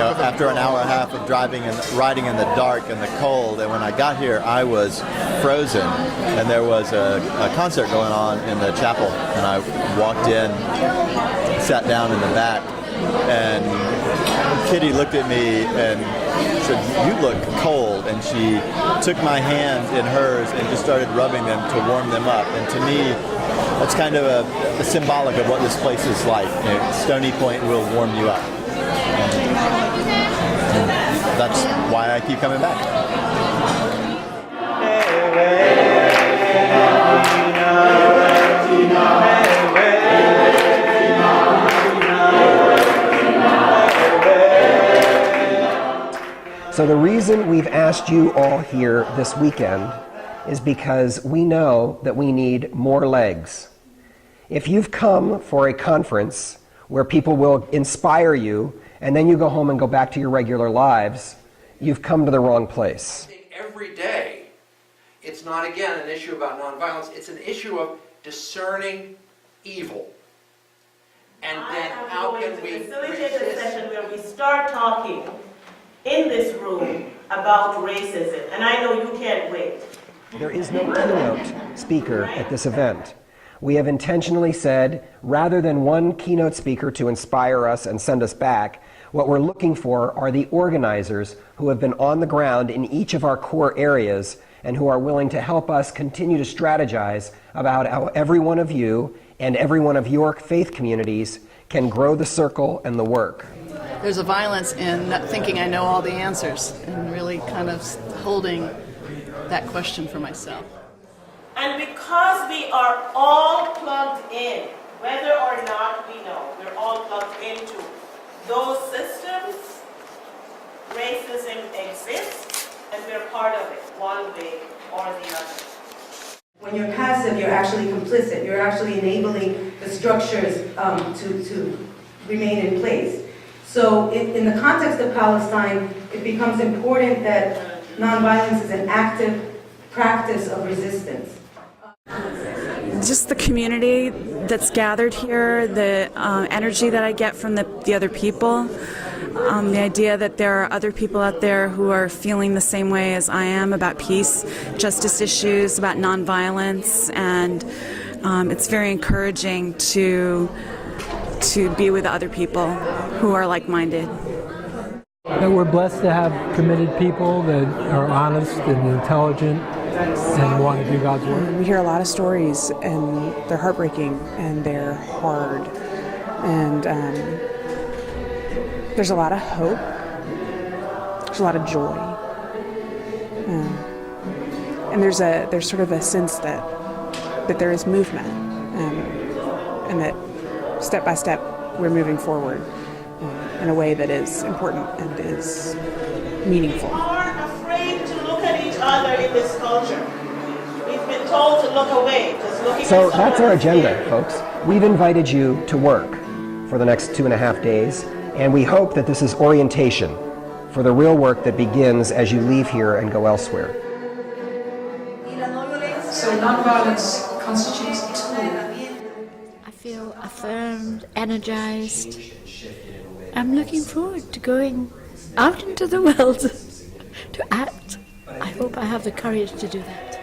after an hour and a half of driving and riding in the dark and the cold. And when I got here, I was frozen. And there was a concert going on in the chapel. And I walked in, sat down in the back, and Kitty looked at me and said, "You look cold." And she took my hands in hers and just started rubbing them to warm them up. And to me, that's kind of a symbolic of what this place is like. Stony Point will warm you up. And that's why I keep coming back. So the reason we've asked you all here this weekend is because we know that we need more legs. If you've come for a conference where people will inspire you and then you go home and go back to your regular lives, you've come to the wrong place. I think every day, it's not, again, an issue about nonviolence, it's an issue of discerning evil. And then how can we facilitate a session where we start talking in this room about racism, and I know you can't wait. There is no keynote speaker at this event. We have intentionally said, rather than one keynote speaker to inspire us and send us back, what we're looking for are the organizers who have been on the ground in each of our core areas and who are willing to help us continue to strategize about how every one of you and every one of your faith communities can grow the circle and the work. There's a violence in not thinking I know all the answers and really kind of holding that question for myself. And because we are all plugged in, whether or not we know, we're all plugged into those systems, racism exists, and we're part of it, one way or the other. When you're passive, you're actually complicit. You're actually enabling the structures to remain in place. So in the context of Palestine, it becomes important that nonviolence is an active practice of resistance. Just the community that's gathered here, the energy that I get from the other people, the idea that there are other people out there who are feeling the same way as I am about peace, justice issues, about nonviolence, and it's very encouraging to be with other people who are like-minded. That we're blessed to have committed people that are honest and intelligent and want to do God's work. We hear a lot of stories, and they're heartbreaking and they're hard, and there's a lot of hope, there's a lot of joy, and there's sort of a sense that there is movement, and that step by step we're moving forward in a way that is important and is meaningful. We are afraid to look at each other in this culture. We've been told to look away. Just looking So at that's our agenda, folks. We've invited you to work for the next 2.5 days, and we hope that this is orientation for the real work that begins as you leave here and go elsewhere. So nonviolence constitutes a tool. I feel affirmed, energized. I'm looking forward to going out into the world to act. I hope I have the courage to do that.